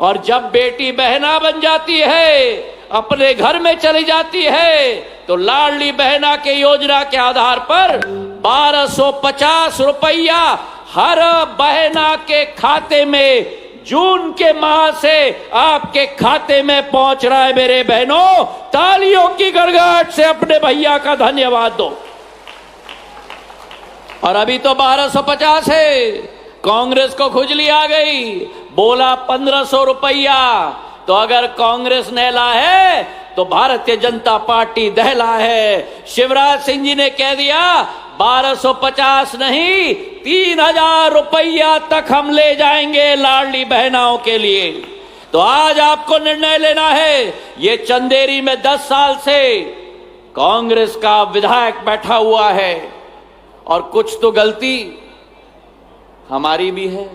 और जब बेटी बहना बन जाती है, अपने घर में चली जाती है, तो लाडली बहना के योजना के आधार पर 1250 रुपया हर बहना के खाते में जून के माह से आपके खाते में पहुंच रहा है। मेरे बहनों, तालियों की गड़गड़ाहट से अपने भैया का धन्यवाद दो। और अभी तो 1250 है, कांग्रेस को खुजली आ गई, बोला 1500 रुपया। तो अगर कांग्रेस नहला है तो भारतीय जनता पार्टी दहला है। शिवराज सिंह जी ने कह दिया 1250 नहीं, 3000 रुपया तक हम ले जाएंगे लाडली बहनाओं के लिए। तो आज आपको निर्णय लेना है। ये चंदेरी में 10 साल से कांग्रेस का विधायक बैठा हुआ है और कुछ तो गलती हमारी भी है,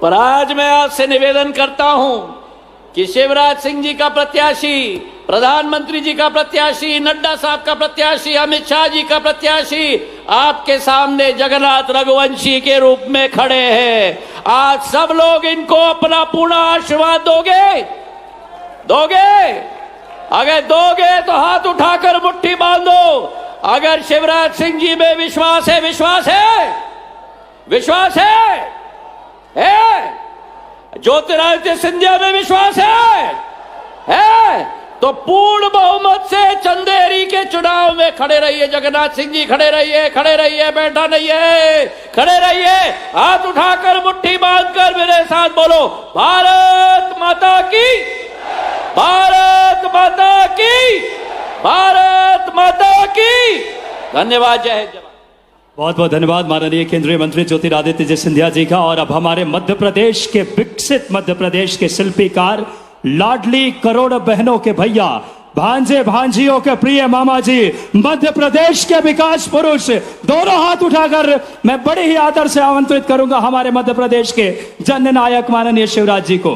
पर आज मैं आपसे निवेदन करता हूं कि शिवराज सिंह जी का प्रत्याशी, प्रधानमंत्री जी का प्रत्याशी, नड्डा साहब का प्रत्याशी, अमित शाह जी का प्रत्याशी आपके सामने जगन्नाथ रघुवंशी के रूप में खड़े हैं। आज सब लोग इनको अपना पूर्ण आशीर्वाद दोगे? अगर दोगे तो हाथ उठाकर मुट्ठी बांधो। अगर शिवराज सिंह जी में विश्वास है, ज्योतिरादित्य सिंधिया में विश्वास है, तो पूर्ण बहुमत से चंदेरी के चुनाव में खड़े रहिए। जगन्नाथ सिंह जी खड़े रहिए, बैठा नहीं है, खड़े रहिए, हाथ उठाकर मुट्ठी बांधकर मेरे साथ बोलो, भारत माता की, भारत माता की, भारत माता की। धन्यवाद। जय हिंद। बहुत बहुत धन्यवाद माननीय केंद्रीय मंत्री ज्योतिरादित्य सिंधिया जी का। और अब हमारे मध्य प्रदेश के, विकसित मध्य प्रदेश के शिल्पीकार, लाडली करोड़ बहनों के भैया, भांजे भांजियों के प्रिय मामा जी, मध्य प्रदेश के विकास पुरुष, दोनों हाथ उठाकर मैं बड़े ही आदर से आमंत्रित करूंगा हमारे मध्य प्रदेश के जननायक माननीय शिवराज जी को।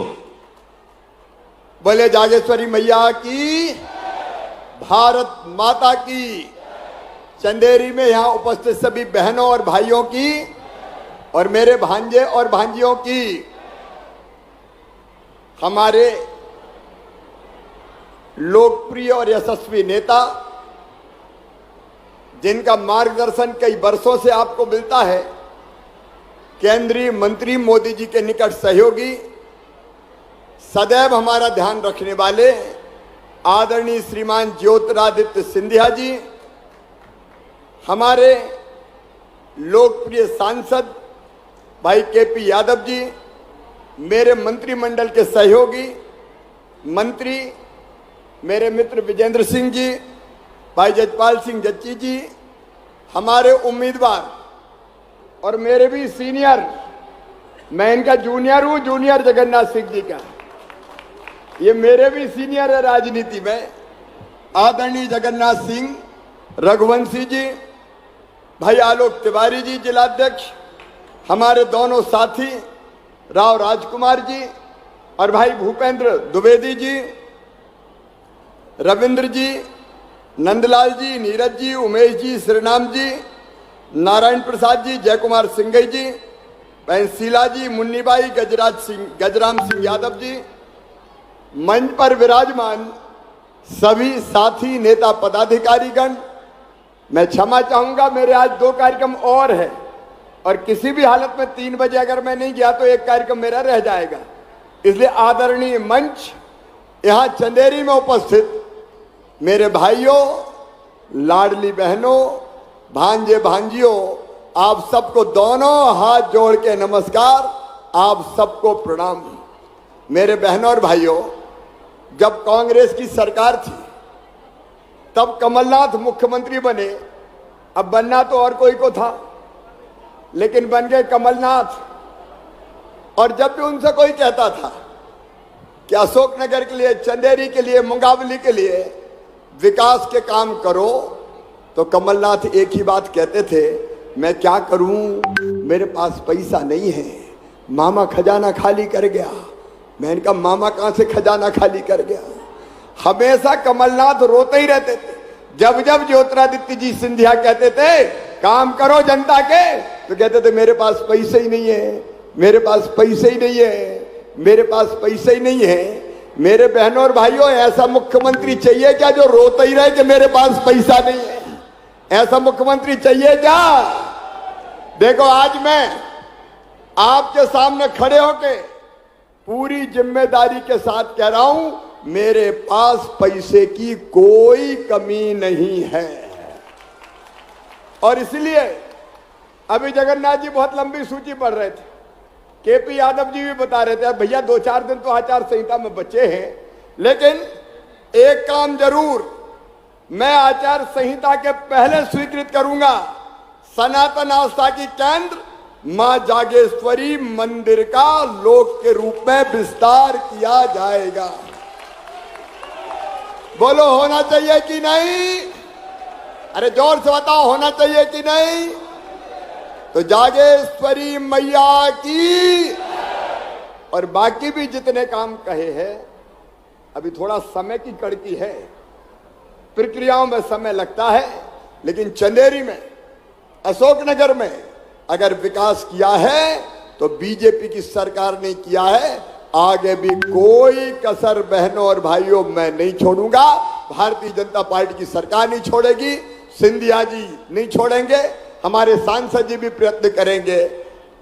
बोले जागेश्वरी मैया की, भारत माता की। चंदेरी में यहाँ उपस्थित सभी बहनों और भाइयों की और मेरे भांजे और भांजियों की, हमारे लोकप्रिय और यशस्वी नेता, जिनका मार्गदर्शन कई वर्षों से आपको मिलता है, केंद्रीय मंत्री मोदी जी के निकट सहयोगी, सदैव हमारा ध्यान रखने वाले आदरणीय श्रीमान ज्योतिरादित्य सिंधिया जी, हमारे लोकप्रिय सांसद भाई केपी यादव जी, मेरे मंत्रिमंडल के सहयोगी मंत्री मेरे मित्र विजेंद्र सिंह जी, भाई जजपाल सिंह जच्ची जी, हमारे उम्मीदवार और मेरे भी सीनियर, मैं इनका जूनियर हूं, जूनियर जगन्नाथ सिंह जी का, ये मेरे भी सीनियर है राजनीति में, आदरणीय जगन्नाथ सिंह रघुवंशी जी, भाई आलोक तिवारी जी जिलाध्यक्ष, हमारे दोनों साथी राव राजकुमार जी और भाई भूपेंद्र द्विवेदी जी, रविंद्र जी, नंदलाल जी, नीरज जी, उमेश जी, श्रीराम जी, नारायण प्रसाद जी, जय कुमार सिंघई जी, बहन शीला जी, मुन्नीबाई, गजराम सिंह यादव जी, मंच पर विराजमान सभी साथी नेता पदाधिकारीगण, मैं क्षमा चाहूंगा, मेरे आज 2 कार्यक्रम और है और किसी भी हालत में 3 बजे अगर मैं नहीं गया तो एक कार्यक्रम मेरा रह जाएगा। इसलिए आदरणीय मंच, यहां चंदेरी में उपस्थित मेरे भाइयों, लाडली बहनों, भांजे भांजियों, आप सबको दोनों हाथ जोड़ के नमस्कार, आप सबको प्रणाम। मेरे बहनों और भाइयों, जब कांग्रेस की सरकार थी तब कमलनाथ मुख्यमंत्री बने, अब बनना तो और कोई को था, लेकिन बन गए कमलनाथ। और जब भी उनसे कोई कहता था कि अशोकनगर के लिए, चंदेरी के लिए, मुंगावली के लिए विकास के काम करो, तो कमलनाथ एक ही बात कहते थे, मैं क्या करूं, मेरे पास पैसा नहीं है, मामा खजाना खाली कर गया। मैंने कहा मामा कहां से खजाना खाली कर गया। हमेशा कमलनाथ रोते ही रहते थे। जब जब ज्योतिरादित्य जी सिंधिया कहते थे काम करो जनता के, तो कहते थे मेरे पास पैसे ही नहीं है, मेरे पास पैसे ही नहीं है, मेरे पास पैसे ही नहीं है। मेरे बहनों और भाइयों, ऐसा मुख्यमंत्री चाहिए क्या जो रोता ही रहे कि मेरे पास पैसा नहीं है? ऐसा मुख्यमंत्री चाहिए क्या? देखो, आज मैं आपके सामने खड़े होके पूरी जिम्मेदारी के साथ कह रहा हूं, मेरे पास पैसे की कोई कमी नहीं है। और इसलिए अभी जगन्नाथ जी बहुत लंबी सूची पढ़ रहे थे, केपी यादव जी भी बता रहे थे, भैया 2-4 दिन तो आचार संहिता में बचे हैं, लेकिन एक काम जरूर मैं आचार संहिता के पहले स्वीकृत करूंगा, सनातन आस्था की केंद्र मां जागेश्वरी मंदिर का लोक के रूप में विस्तार किया जाएगा। बोलो, होना चाहिए कि नहीं? अरे जोर से बताओ, होना चाहिए कि नहीं? तो जागेश्वरी मैया की। और बाकी भी जितने काम कहे हैं, अभी थोड़ा समय की कड़की है, प्रक्रियाओं में समय लगता है, लेकिन चंदेरी में, अशोकनगर में अगर विकास किया है तो बीजेपी की सरकार ने किया है। आगे भी कोई कसर बहनों और भाइयों मैं नहीं छोड़ूंगा। भारतीय जनता पार्टी की सरकार नहीं छोड़ेगी, सिंधिया जी नहीं छोड़ेंगे, हमारे सांसद जी भी प्रयत्न करेंगे।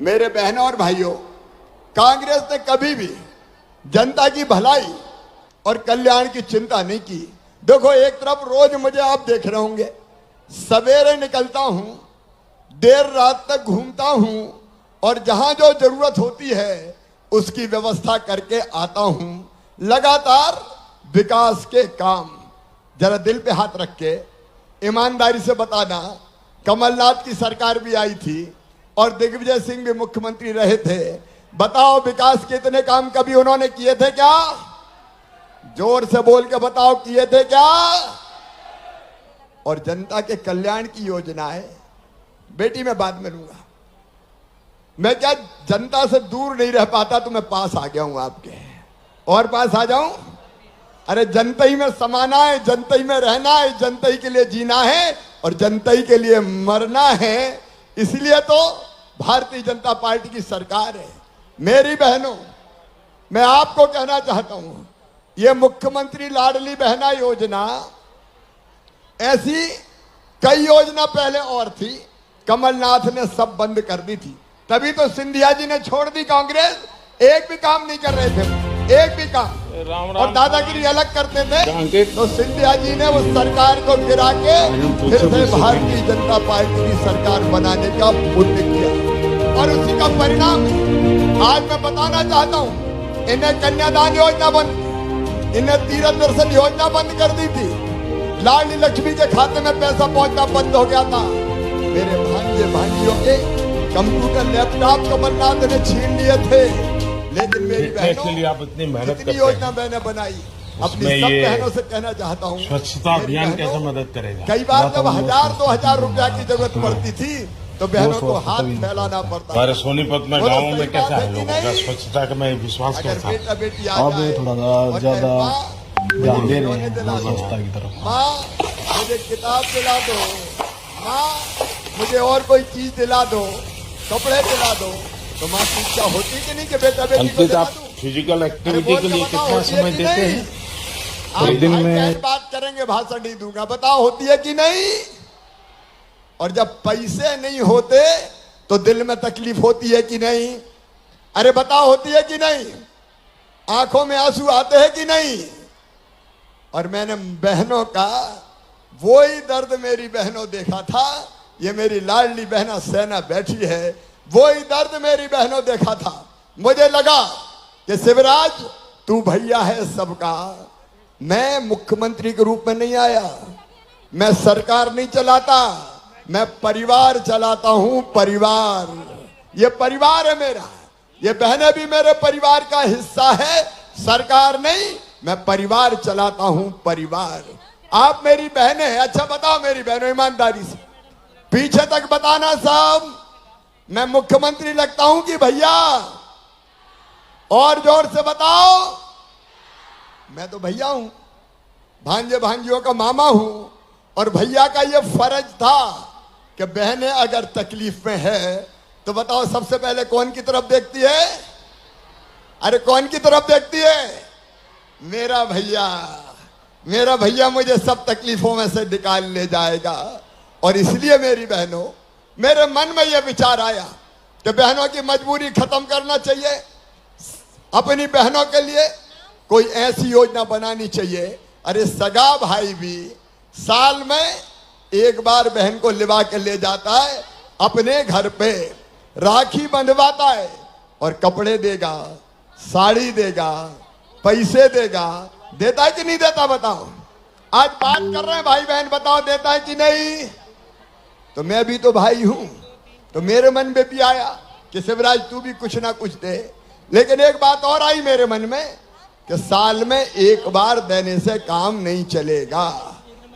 मेरे बहनों और भाइयों, कांग्रेस ने कभी भी जनता की भलाई और कल्याण की चिंता नहीं की। देखो, एक तरफ रोज मुझे आप देख रहे होंगे, सवेरे निकलता हूं, देर रात तक घूमता हूं, और जहां जो जरूरत होती है उसकी व्यवस्था करके आता हूं। लगातार विकास के काम, जरा दिल पे हाथ रख के ईमानदारी से बताना, कमलनाथ की सरकार भी आई थी और दिग्विजय सिंह भी मुख्यमंत्री रहे थे। बताओ, विकास के इतने काम कभी उन्होंने किए थे क्या? जोर से बोल के बताओ, किए थे क्या? और जनता के कल्याण की योजनाएं, बेटी मैं बाद में लूंगा, मैं क्या जनता से दूर नहीं रह पाता, तो मैं पास आ गया हूं आपके, और पास आ जाऊं? अरे जनता ही में समाना है, जनता ही में रहना है, जनता ही के लिए जीना है और जनता ही के लिए मरना है। इसलिए तो भारतीय जनता पार्टी की सरकार है। मेरी बहनों, मैं आपको कहना चाहता हूं, यह मुख्यमंत्री लाडली बहना योजना, ऐसी कई योजना पहले और थी, कमलनाथ ने सब बंद कर दी थी, तभी तो सिंधिया जी ने छोड़ दी कांग्रेस। एक भी काम नहीं कर रहे थे, एक भी काम, और दादागिरी अलग करते थे, तो सिंधिया जी ने उस सरकार को गिरा के फिर से भारतीय जनता पार्टी की सरकार बनाने का पुण्य किया, और उसी का परिणाम आज मैं बताना चाहता हूं। इन्हें कन्यादान योजना बंद, इन्हें तीर्थ दर्शन योजना बंद कर दी थी, लाडली लक्ष्मी के खाते में पैसा पहुंचना बंद हो गया था। मेरे भांजे भांजियों के कंप्यूटर लैपटॉप कमलनाथ ने छीन लिए थे, लेकिन मेरी बहनों, के लिए आप इतनी मेहनत करते हैं, योजना मैंने बनाई। अपनी सब बहनों से कहना चाहता हूँ, स्वच्छता अभियान कैसे मदद करेगा? कई बार जब 1000-2000 रुपया की जरूरत पड़ती थी तो बहनों को हाथ फैलाना पड़ता। हमारे सोनीपत में गाँव में कैसा है लोगों का स्वच्छता का में विश्वास कैसा है? बेटा बेटी आ जाए, थोड़ा ज्यादा ध्यान दे रहे हैं स्वच्छता की तरफ। माँ मुझे किताब दिला दो, माँ मुझे और कोई चीज दिला दो, कपड़े दिला दो, तो माँ की इच्छा होती कि नहीं कि बेटा बेटी को दिला दूं? फिजिकल एक्टिविटी के लिए कितना समय देते हैं? एक दिन में बात करेंगे, भाषण नहीं दूंगा। बताओ, होती है कि नहीं? और जब पैसे नहीं होते तो दिल में तकलीफ होती है कि नहीं? अरे बताओ, होती है कि नहीं? आंखों में आंसू आते हैं कि नहीं? और मैंने बहनों का वही दर्द मेरी बहनों देखा था। ये मेरी लाडली बहना सेना बैठी है, वही दर्द मेरी बहनों देखा था। मुझे लगा कि शिवराज तू भैया है सबका, मैं मुख्यमंत्री के रूप में नहीं आया, मैं सरकार नहीं चलाता, मैं परिवार चलाता हूं। परिवार, ये परिवार है मेरा, ये बहनें भी मेरे परिवार का हिस्सा है, सरकार नहीं, मैं परिवार चलाता हूं। परिवार, आप मेरी बहनें हैं। अच्छा बताओ मेरी बहनों, ईमानदारी से पीछे तक बताना सब, मैं मुख्यमंत्री लगता हूं कि भैया? और जोर से बताओ। मैं तो भैया हूं, भांजे भांजियों का मामा हूं, और भैया का ये फर्ज था कि बहनें अगर तकलीफ में है तो बताओ सबसे पहले कौन की तरफ देखती है? अरे कौन की तरफ देखती है? मेरा भैया। मेरा भैया मुझे सब तकलीफों में से निकाल ले जाएगा। और इसलिए मेरी बहनों, मेरे मन में यह विचार आया कि बहनों की मजबूरी खत्म करना चाहिए। अपनी बहनों के लिए कोई ऐसी योजना बनानी चाहिए। अरे सगा भाई भी साल में एक बार बहन को लिवा के ले जाता है, अपने घर पे राखी बंधवाता है और कपड़े देगा, साड़ी देगा, पैसे देगा। देता है कि नहीं देता? बताओ। आज बात कर रहे हैं भाई बहन, बताओ देता है कि नहीं? तो मैं भी तो भाई हूं, तो मेरे मन में भी आया कि शिवराज तू भी कुछ ना कुछ दे। लेकिन एक बात और आई मेरे मन में कि साल में एक बार देने से काम नहीं चलेगा।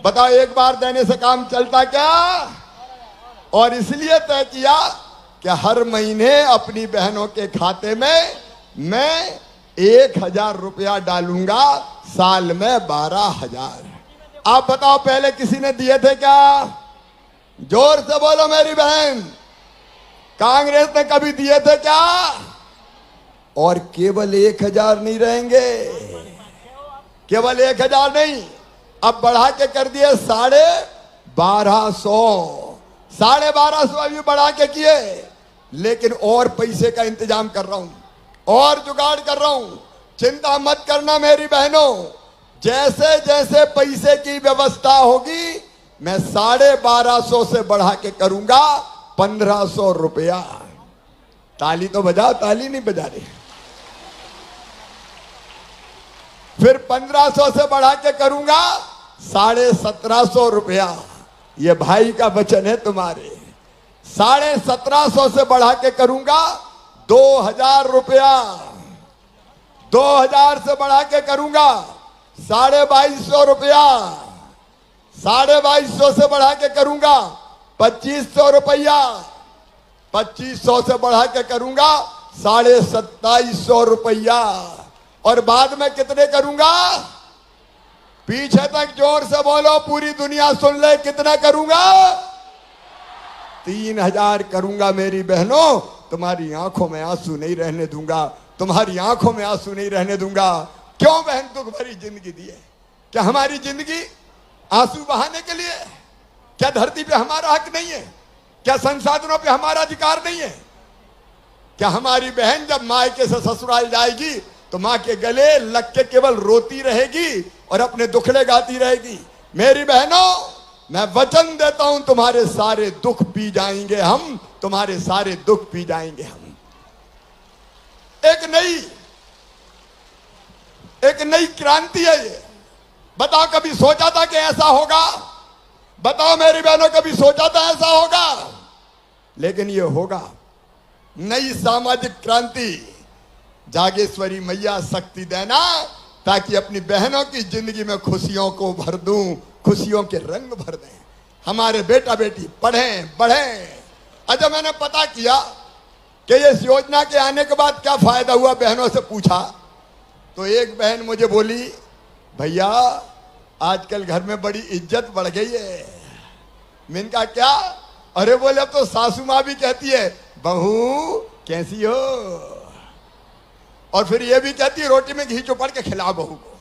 बताओ एक बार देने से काम चलता क्या? और इसलिए तय किया कि हर महीने अपनी बहनों के खाते में मैं 1,000 रुपया डालूंगा, साल में 12,000। आप बताओ पहले किसी ने दिए थे क्या? जोर से बोलो मेरी बहन। कांग्रेस ने कभी दिए थे क्या? और केवल 1,000 नहीं रहेंगे, केवल 1,000 नहीं, अब बढ़ा के कर दिए 1250। 1250 अभी बढ़ा के किए। लेकिन और पैसे का इंतजाम कर रहा हूं, और जुगाड़ कर रहा हूं। चिंता मत करना मेरी बहनों, जैसे जैसे पैसे की व्यवस्था होगी मैं 1250 से बढ़ा के करूंगा 1,500 रुपया। ताली तो बजाओ, ताली नहीं बजा रही। फिर 1,500 से बढ़ा के करूंगा 1,750 रुपया। ये भाई का वचन है तुम्हारे। 1,750 से बढ़ा के करूंगा 2,000 रुपया। 2,000 से बढ़ा के करूंगा 2,250 रुपया। 2,250 से बढ़ा के करूंगा 2,500 रुपया। 2,500 से बढ़ा के करूंगा 2,2750 रुपया। और बाद में कितने करूंगा? पीछे तक जोर से बोलो, पूरी दुनिया सुन ले। कितना करूंगा? 3,000 करूंगा मेरी बहनों। तुम्हारी आंखों में आंसू नहीं रहने दूंगा, तुम्हारी आंखों में आंसू नहीं रहने दूंगा। क्यों बहन दुख भरी जिंदगी दी है? क्या हमारी जिंदगी आंसू बहाने के लिए? क्या धरती पे हमारा हक नहीं है? क्या संसाधनों पे हमारा अधिकार नहीं है? क्या हमारी बहन जब मायके से ससुराल जाएगी तो मां के गले लग के केवल रोती रहेगी और अपने दुखड़े गाती रहेगी? मेरी बहनों, मैं वचन देता हूं तुम्हारे सारे दुख पी जाएंगे हम, तुम्हारे सारे दुख पी जाएंगे हम। एक नई क्रांति है ये। बताओ कभी सोचा था कि ऐसा होगा? बताओ मेरी बहनों, कभी सोचा था ऐसा होगा? लेकिन ये होगा। नई सामाजिक क्रांति। जागेश्वरी मैया शक्ति देना ताकि अपनी बहनों की जिंदगी में खुशियों को भर दूं, खुशियों के रंग भर दें। हमारे बेटा बेटी पढ़ें बढ़ें। अच्छा, मैंने पता किया कि इस योजना के आने के बाद क्या फायदा हुआ, बहनों से पूछा तो एक बहन मुझे बोली, भैया आजकल घर में बड़ी इज्जत बढ़ गई है। मैंने कहा क्या? अरे बोले अब तो सासू माँ भी कहती है बहू कैसी हो, और फिर ये भी कहती है रोटी में घी चुपड़ के खिलाओ बहू को।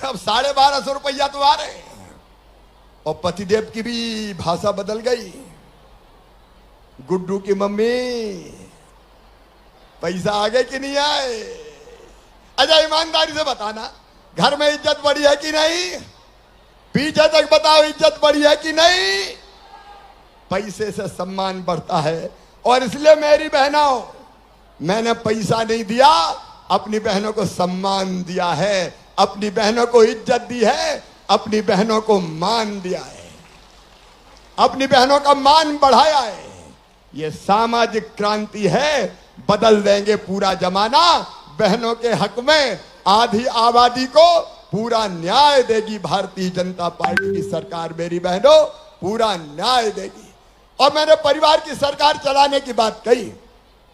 अब 1250 रुपया तो आ रहे हैं। और पतिदेव की भी भाषा बदल गई। गुड्डू की मम्मी पैसा आ गए कि नहीं आए? अच्छा ईमानदारी से बताना, घर में इज्जत बढ़ी है कि नहीं? पीछे तक बताओ, इज्जत बढ़ी है कि नहीं? पैसे से सम्मान बढ़ता है। और इसलिए मेरी बहनों, मैंने पैसा नहीं दिया, अपनी बहनों को सम्मान दिया है, अपनी बहनों को इज्जत दी है, अपनी बहनों को मान दिया है, अपनी बहनों का मान बढ़ाया है। ये सामाजिक क्रांति है। बदल देंगे पूरा जमाना। बहनों के हक में आधी आबादी को पूरा न्याय देगी भारतीय जनता पार्टी की सरकार। मेरी बहनों, पूरा न्याय देगी। और मैंने परिवार की सरकार चलाने की बात कही।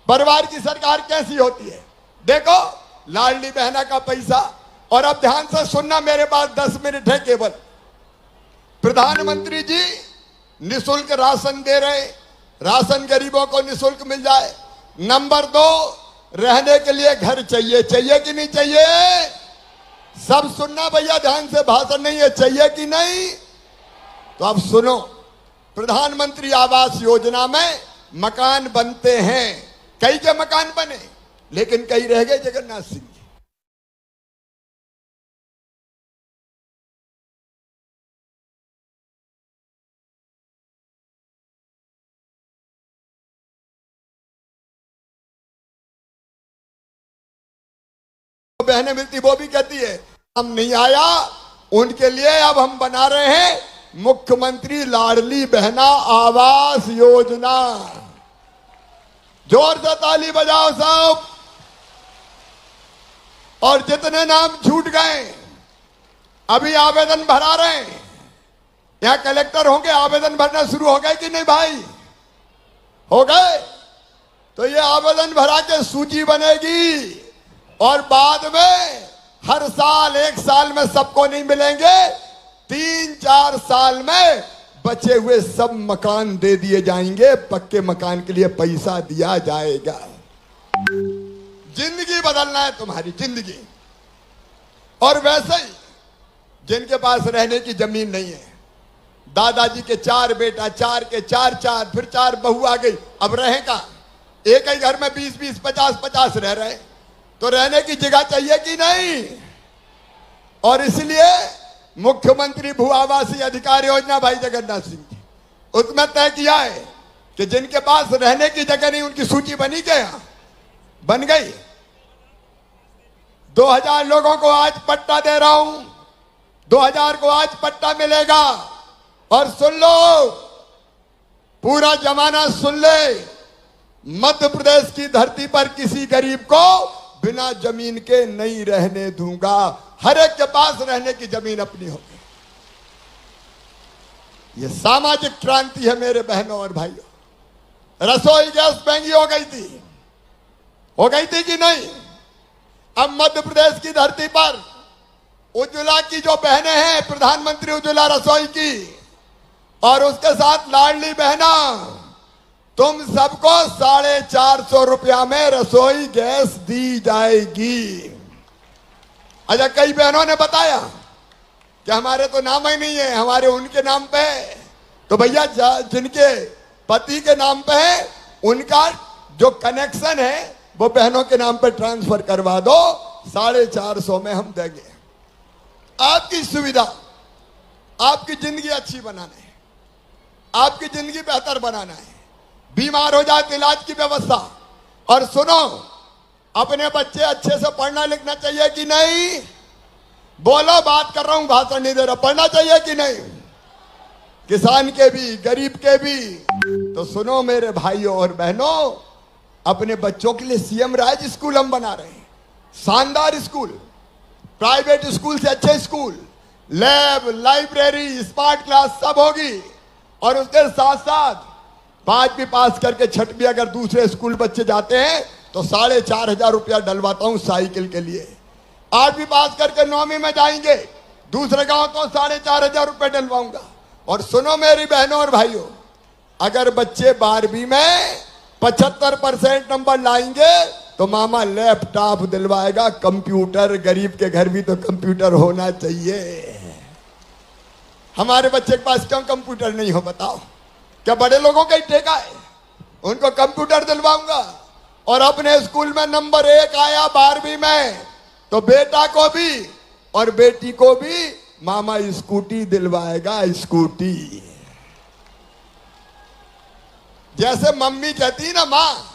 परिवार की सरकार कैसी होती है? देखो, लाडली बहना का पैसा। और अब ध्यान से सुनना, मेरे पास 10 मिनट है केवल। प्रधानमंत्री जी निःशुल्क राशन दे रहे, राशन गरीबों को निःशुल्क मिल जाए। नंबर 2, रहने के लिए घर चाहिए। चाहिए कि नहीं चाहिए? सब सुनना भैया ध्यान से, भाषण नहीं है, चाहिए कि नहीं? तो अब सुनो, प्रधानमंत्री आवास योजना में मकान बनते हैं, कई के मकान बने, लेकिन कई रह गए जगन्नाथ सिंह जी। बहनें मिलती वो भी कहती है हम नहीं आया, उनके लिए अब हम बना रहे हैं मुख्यमंत्री लाडली बहना आवास योजना। जोर से ताली बजाओ सब। और जितने नाम छूट गए अभी आवेदन भरा रहे हैं, यहां कलेक्टर होंगे, आवेदन भरना शुरू हो गए कि नहीं भाई? हो गए? तो ये आवेदन भरा के सूची बनेगी और बाद में हर साल, 1 साल में सबको नहीं मिलेंगे, 3-4 साल में बचे हुए सब मकान दे दिए जाएंगे, पक्के मकान के लिए पैसा दिया जाएगा। जिंदगी बदलना है तुम्हारी, जिंदगी। और वैसे ही जिनके पास रहने की जमीन नहीं है, दादाजी के 4 बेटा, 4 के 4, फिर 4 बहू आ गई, अब रहे का एक ही घर में 20-20, 50-50 रह रहे, तो रहने की जगह चाहिए कि नहीं? और इसलिए मुख्यमंत्री भू आवासीय अधिकार योजना भाई जगन्नाथ सिंह जी, उसमें तय किया है कि जिनके पास रहने की जगह नहीं, उनकी सूची बनी क्या? बन गई। 2000 लोगों को आज पट्टा दे रहा हूं, 2000 को आज पट्टा मिलेगा। और सुन लो, पूरा जमाना सुन ले, मध्य प्रदेश की धरती पर किसी गरीब को बिना जमीन के नहीं रहने दूंगा। हर एक के पास रहने की जमीन अपनी होगी। ये सामाजिक क्रांति है मेरे बहनों और भाइयों। रसोई गैस महंगी हो गई थी कि नहीं? अब मध्य प्रदेश की धरती पर उज्ज्वला की जो बहनें हैं, प्रधानमंत्री उज्ज्वला रसोई की, और उसके साथ लाडली बहना, तुम सबको 450 रुपया में रसोई गैस दी जाएगी। अच्छा, कई बहनों ने बताया कि हमारे तो नाम ही नहीं है, हमारे उनके नाम पे है। तो भैया जिनके पति के नाम पे है, उनका जो कनेक्शन है वो बहनों के नाम पे ट्रांसफर करवा दो, 450 में हम देंगे। आपकी सुविधा, आपकी जिंदगी अच्छी बनाना है, आपकी जिंदगी बेहतर बनाना है। बीमार हो जाए तो इलाज की व्यवस्था। और सुनो, अपने बच्चे अच्छे से पढ़ना लिखना चाहिए कि नहीं? बोलो, बात कर रहा हूं, भाषण नहीं दे रहा। पढ़ना चाहिए कि नहीं? किसान के भी, गरीब के भी। तो सुनो मेरे भाइयों और बहनों, अपने बच्चों के लिए सीएम राज स्कूल हम बना रहे हैं। शानदार स्कूल, प्राइवेट स्कूल से अच्छे school, lab, library, smart class सब होगी। और उसके साथ साथ 5वीं पास करके 6वीं अगर दूसरे स्कूल बच्चे जाते हैं तो 4,500 रुपया डलवाता हूं साइकिल के लिए। 8वीं पास करके 9वीं में जाएंगे दूसरे गांव तो 4,500 रुपये डलवाऊंगा। और सुनो मेरी बहनों और भाइयों, अगर बच्चे 12वीं में 75% नंबर लाएंगे तो मामा लैपटॉप दिलवाएगा, कंप्यूटर। गरीब के घर भी तो कंप्यूटर होना चाहिए। हमारे बच्चे के पास क्यों कंप्यूटर नहीं हो बताओ? क्या बड़े लोगों का ही ठेका है? उनको कंप्यूटर दिलवाऊंगा। और अपने स्कूल में नंबर 1 आया 12वीं में तो बेटा को भी और बेटी को भी मामा स्कूटी दिलवाएगा, स्कूटी। जैसे मम्मी कहती ना, माँ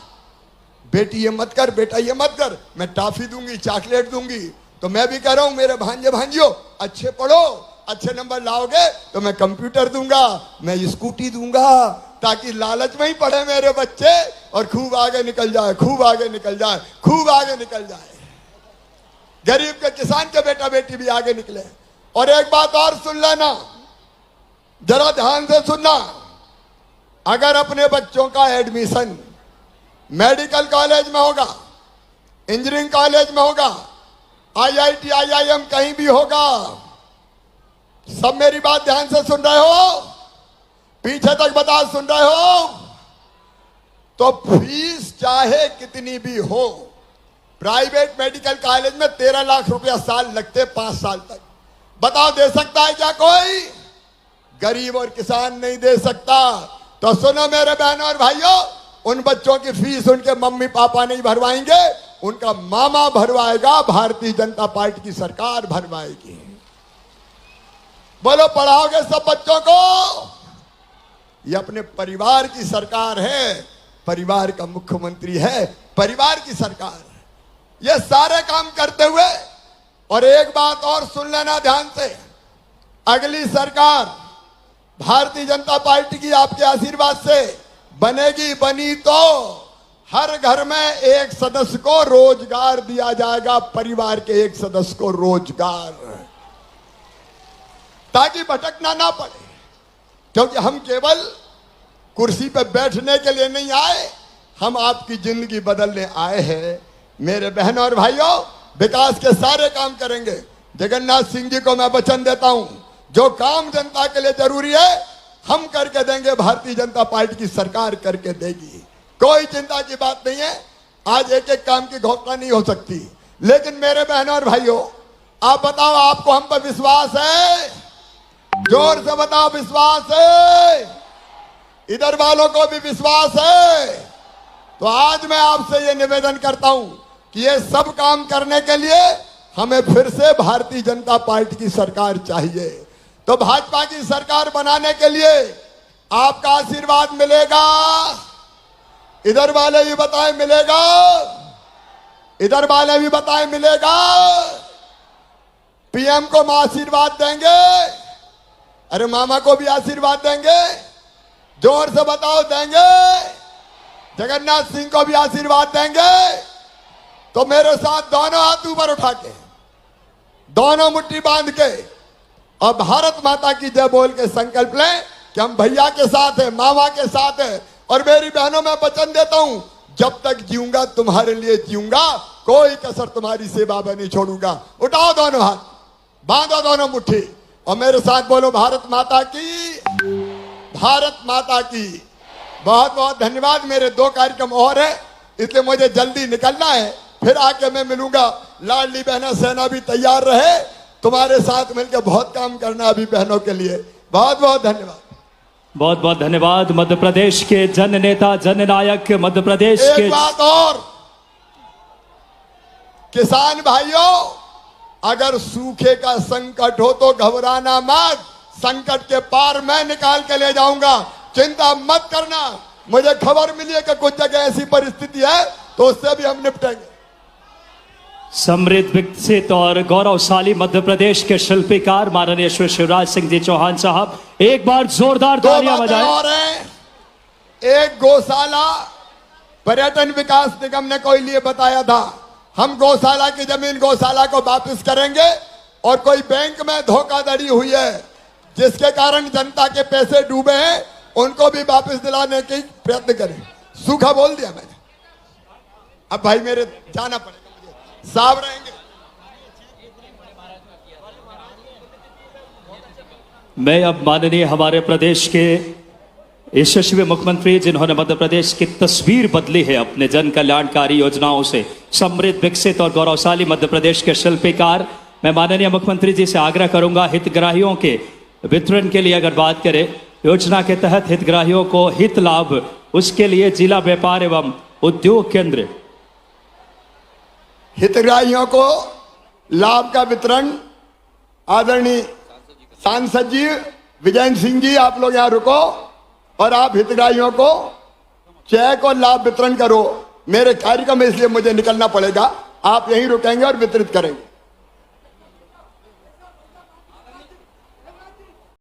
बेटी ये मत कर, बेटा ये मत कर, मैं टॉफी दूंगी, चॉकलेट दूंगी, तो मैं भी कह रहा हूं मेरे भांजे भांजियों, अच्छे पढ़ो, अच्छे नंबर लाओगे तो मैं कंप्यूटर दूंगा, मैं स्कूटी दूंगा, ताकि लालच में ही पढ़े मेरे बच्चे और खूब आगे निकल जाए, खूब आगे निकल जाए, खूब आगे निकल जाए। गरीब के, किसान के बेटा बेटी भी आगे निकले। और एक बात और सुन लेना, जरा ध्यान से सुनना, अगर अपने बच्चों का एडमिशन मेडिकल कॉलेज में होगा, इंजीनियरिंग कॉलेज में होगा, IIT IIM कहीं भी होगा, सब मेरी बात ध्यान से सुन रहे हो? पीछे तक बता, सुन रहे हो? तो फीस चाहे कितनी भी हो, प्राइवेट मेडिकल कॉलेज में 13 लाख रुपया साल लगते 5 साल तक। बताओ दे सकता है क्या कोई? गरीब और किसान नहीं दे सकता। तो सुनो मेरे बहनों और भाइयों, उन बच्चों की फीस उनके मम्मी पापा नहीं भरवाएंगे, उनका मामा भरवाएगा, भारतीय जनता पार्टी की सरकार भरवाएगी। बोलो पढ़ाओगे सब बच्चों को? ये अपने परिवार की सरकार है, परिवार का मुख्यमंत्री है, परिवार की सरकार। ये सारे काम करते हुए, और एक बात और सुन लेना ध्यान से, अगली सरकार भारतीय जनता पार्टी की आपके आशीर्वाद से बनेगी, बनी तो हर घर में एक सदस्य को रोजगार दिया जाएगा, परिवार के एक सदस्य को रोजगार, ताकि भटकना ना पड़े। क्योंकि हम केवल कुर्सी पे बैठने के लिए नहीं आए, हम आपकी जिंदगी बदलने आए हैं। मेरे बहनों और भाइयों, विकास के सारे काम करेंगे। जगन्नाथ सिंह जी को मैं वचन देता हूं, जो काम जनता के लिए जरूरी है हम करके देंगे, भारतीय जनता पार्टी की सरकार करके देगी। कोई चिंता की बात नहीं है। आज एक एक काम की घोषणा नहीं हो सकती, लेकिन मेरे बहनों और भाइयों, आप बताओ, आपको हम पर विश्वास है? जोर से बताओ, विश्वास है? इधर वालों को भी विश्वास है? तो आज मैं आपसे ये निवेदन करता हूं कि ये सब काम करने के लिए हमें फिर से भारतीय जनता पार्टी की सरकार चाहिए। तो भाजपा की सरकार बनाने के लिए आपका आशीर्वाद मिलेगा? इधर वाले भी बताएं मिलेगा? इधर वाले भी बताएं मिलेगा? पीएम को हम आशीर्वाद देंगे? अरे मामा को भी आशीर्वाद देंगे? जोर से बताओ, देंगे? जगन्नाथ सिंह को भी आशीर्वाद देंगे? तो मेरे साथ दोनों हाथ ऊपर उठा के, दोनों मुट्ठी बांध के, और भारत माता की जय बोल के संकल्प लें कि हम भैया के साथ हैं, मामा के साथ हैं। और मेरी बहनों, मैं वचन देता हूं, जब तक जीऊंगा तुम्हारे लिए जीऊंगा, कोई कसर तुम्हारी सेवा में नहीं छोड़ूंगा। उठाओ दोनों हाथ, बांधो दोनों मुट्ठी, और मेरे साथ बोलो, भारत माता की, भारत माता की। बहुत बहुत धन्यवाद। मेरे 2 कार्यक्रम और है, इसलिए मुझे जल्दी निकलना है, फिर आके मैं मिलूंगा। लाडली बहना सेना भी तैयार रहे, तुम्हारे साथ मिलकर बहुत काम करना अभी बहनों के लिए। बहुत बहुत धन्यवाद। बहुत बहुत धन्यवाद। मध्य प्रदेश के जन नेता, जननायक, मध्य प्रदेश के। एक बात और, किसान भाइयों, अगर सूखे का संकट हो तो घबराना मत, संकट के पार मैं निकाल के ले जाऊंगा, चिंता मत करना। मुझे खबर मिली है कि कुछ जगह ऐसी परिस्थिति है, तो उससे भी हम निपटेंगे। समृद्ध, विकसित और गौरवशाली मध्य प्रदेश के शिल्पकार माननीय श्री शिवराज सिंह जी चौहान साहब, एक बार जोरदार तालियां बजाएं। और एक गौशाला पर्यटन विकास निगम ने कोई लिए बताया था, हम गौशाला की जमीन गौशाला को वापस करेंगे। और कोई बैंक में धोखाधड़ी हुई है, जिसके कारण जनता के पैसे डूबे हैं, उनको भी वापस दिलाने की प्रयत्न करें। सूखा बोल दिया मैंने। अब भाई मेरे जाना पड़ेगा, मुझे साफ रहेंगे। मैं अब माननीय हमारे प्रदेश के यशस्वी मुख्यमंत्री, जिन्होंने मध्य प्रदेश की तस्वीर बदली है अपने जन कल्याणकारी योजनाओं से, समृद्ध, विकसित और गौरवशाली मध्य प्रदेश के शिल्पकार, मैं माननीय मुख्यमंत्री जी से आग्रह करूंगा, हितग्राहियों के वितरण के लिए अगर बात करें, योजना के तहत हितग्राहियों को हित लाभ, उसके लिए जिला व्यापार एवं उद्योग केंद्र, हितग्राहियों को लाभ का वितरण आदरणीय सांसद जी विजय सिंह जी, आप लोग यहाँ रुको और आप हितग्राहियों को चेक और लाभ वितरण करो। मेरे कार्यक्रम में इसलिए मुझे निकलना पड़ेगा, आप यहीं रुकेंगे और वितरित करेंगे।